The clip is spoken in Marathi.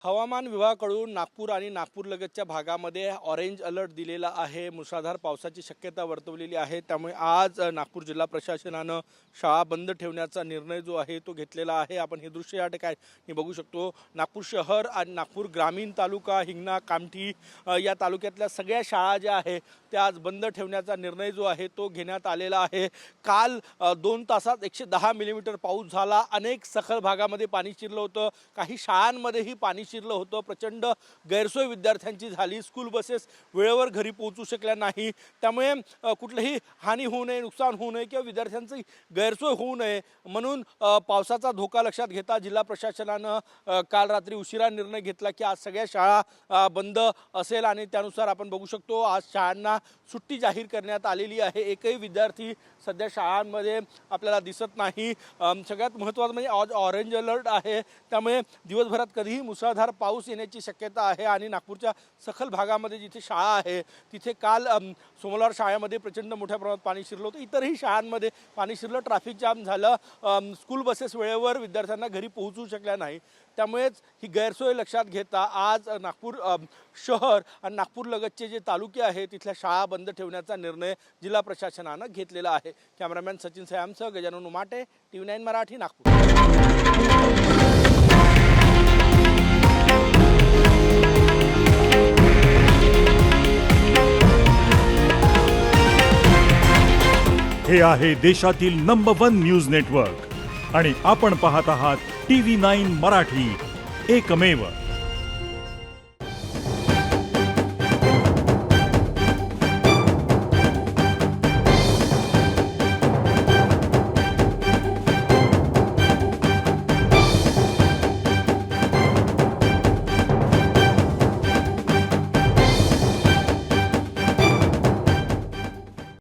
हवामान विभागाकडून नागपूर आणि नागपूरलगतच्या भागामध्ये ऑरेंज अलर्ट दिलेला आहे। मुसळधार पावसाची शक्यता वर्तवलेली आहे। त्यामुळे आज नागपूर जिल्हा प्रशासनानं शाळा बंद ठेवण्याचा निर्णय जो आहे तो घेतलेला आहे। आपण हे दृश्य या ठिकाणी बघू शकतो। नागपूर शहर आणि नागपूर ग्रामीण तालुका, हिंगणा, कामठी या तालुक्यातल्या सगळ्या शाळा ज्या आहेत त्या आज बंद ठेवण्याचा निर्णय जो आहे तो घेण्यात आलेला आहे। काल 2 तासात 110 मिलीमीटर पाऊस झाला। अनेक सखल भागामध्ये पाणी शिरलं होतं। काही शाळांमध्येही पाणी शिरलं होतं। प्रचंड गैरसोय विद्यार्थ्यांची झाली। स्कूल बसेस वेळेवर घरी पोहोचू शकल्या नाही। त्यामुळे कुठलीही हानी होऊ नये, नुकसान होऊ नये किंवा विद्यार्थ्यांची गैरसोय होऊ नये म्हणून पावसाचा धोका लक्षात घेता जिल्हा प्रशासनानं काल रात्री उशिरा निर्णय घेतला की आज सगळ्या शाळा बंद असेल आणि त्यानुसार आपण बघू शकतो आज शाळांना सुट्टी जाहीर करण्यात आलेली आहे। एकही विद्यार्थी सध्या शाळांमध्ये आपल्याला दिसत नाही। सगळ्यात महत्त्वाचं म्हणजे आज ऑरेंज अलर्ट आहे। त्यामुळे दिवसभरात कधीही मुसळधार पाऊस येण्याची शक्यता आहे आणि नागपूरच्या सखल भागामध्ये जिथे शाळा आहे तिथे काल सोमवार शाळेमध्ये प्रचंड मोठ्या प्रमाणात पाणी शिरलं होतं। इतरही शाळांमध्ये पाणी शिरलं, ट्रॅफिक जाम झालं, स्कूल बसेस वेळेवर विद्यार्थ्यांना घरी पोहोचू शकल्या नाही। त्यामुळेच ही गैरसोय लक्षात घेता आज नागपूर शहर आणि नागपूरलगतचे जे तालुके आहेत तिथल्या शाळा बंद ठेवण्याचा निर्णय जिल्हा प्रशासनानं घेतलेला आहे। कॅमेरामॅन सचिन सयामसह गजानन उमाटे, TV9 मराठी, नागपूर। हे आहे देशातील नंबर 1 न्यूज नेटवर्क आणि आपण पाहत आहात TV9 मराठी, एकमेव।